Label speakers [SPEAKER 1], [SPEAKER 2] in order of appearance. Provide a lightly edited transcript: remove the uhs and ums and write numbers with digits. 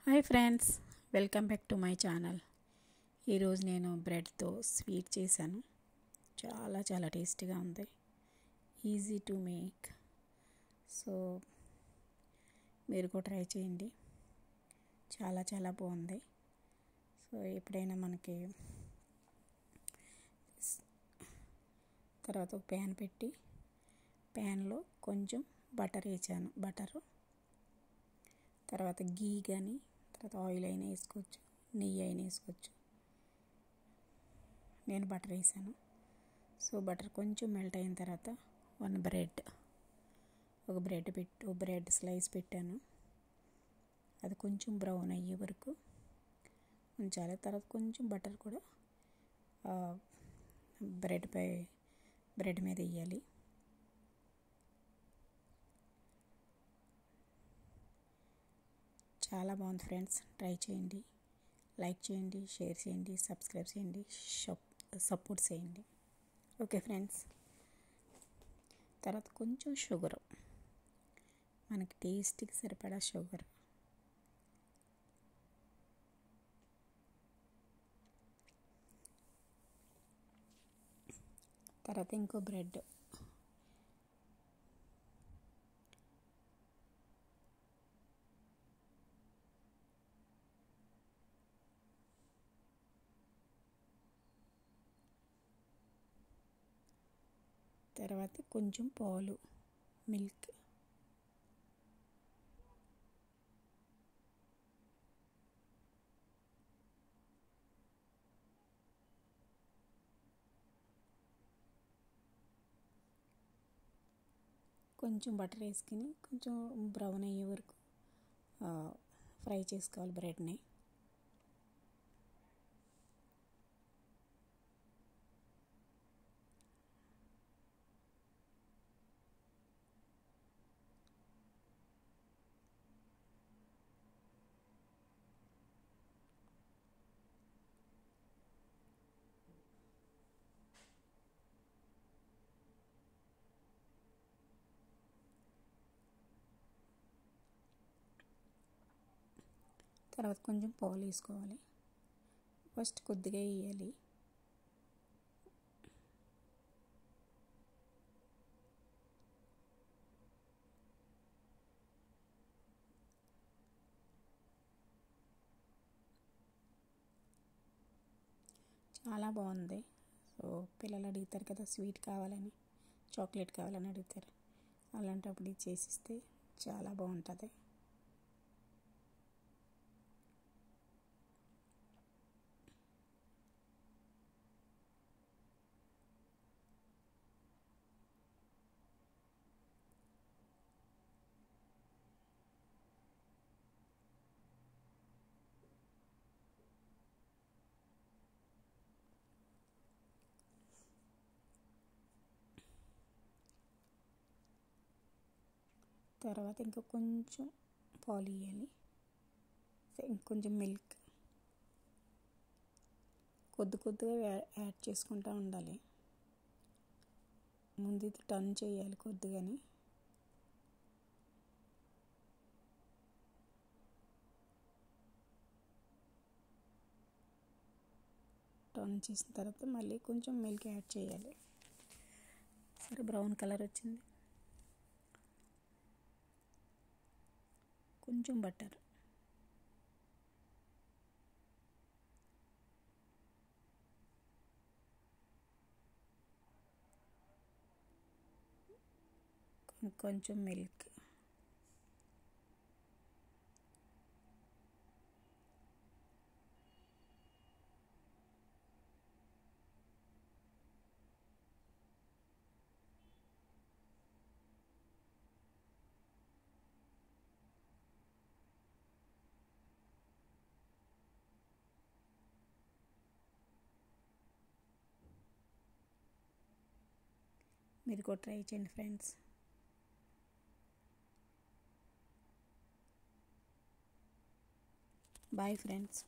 [SPEAKER 1] Hi friends, welcome back to my channel. ఈరోజు నేను బ్రెడ్తో sweet చేశాను. చాలా చాలా టేస్టీగా ఉంది, ఈజీ టు మేక్. సో మీరు కూడా ట్రై చేయండి, చాలా చాలా బాగుంది. సో ఎప్పుడైనా మనకి తర్వాత ఒక ప్యాన్ పెట్టి ప్యాన్లో కొంచెం బటర్ వేసాను. తర్వాత గీ కానీ తర్వాత ఆయిల్ అయినా వేసుకోవచ్చు, నెయ్యి అయినా వేసుకోవచ్చు. నేను బటర్ వేసాను. సో బటర్ కొంచెం మెల్ట్ అయిన తర్వాత ఒక బ్రెడ్ స్లైస్ పెట్టాను. అది కొంచెం బ్రౌన్ అయ్యే వరకు ఉంచాలి. తర్వాత కొంచెం బటర్ కూడా బ్రెడ్ మీద వేయాలి. చాలా బాగుంది ఫ్రెండ్స్, ట్రై చేయండి, లైక్ చేయండి, షేర్ చేయండి, సబ్స్క్రైబ్ చేయండి, సపోర్ట్ చేయండి. Okay friends. తర్వాత కొంచెం షుగర్, మనకి టేస్ట్కి సరిపడా షుగర్, తర్వాత ఇంకో బ్రెడ్, తర్వాత కొంచెం పాలు, మిల్క్, కొంచెం బటర్ వేసుకుని కొంచెం బ్రౌన్ అయ్యే వరకు ఫ్రై చేసుకోవాలి బ్రెడ్ని. తర్వాత కొంచెం పాలు వేసుకోవాలి. ఫస్ట్ కొద్దిగా వేయాలి. చాలా బాగుంది. సో పిల్లలు అడుగుతారు కదా, స్వీట్ కావాలని, చాక్లెట్ కావాలని అడుగుతారు. అలాంటప్పుడు ఇది చేసిస్తే చాలా బాగుంటుంది. తర్వాత ఇంకా కొంచెం పాలు వేయాలి, ఇంకొంచెం మిల్క్, కొద్దిగా యాడ్ చేసుకుంటూ ఉండాలి. ముందు ఇది టర్న్ చేయాలి కొద్దిగాని. టర్న్ చేసిన తర్వాత మళ్ళీ కొంచెం మిల్క్ యాడ్ చేయాలి. సరే, బ్రౌన్ కలర్ వచ్చింది. కొంచెం బటర్, కొంచెం మిల్క్, మీరు కూడా ట్రై చేయండి ఫ్రెండ్స్. Bye friends.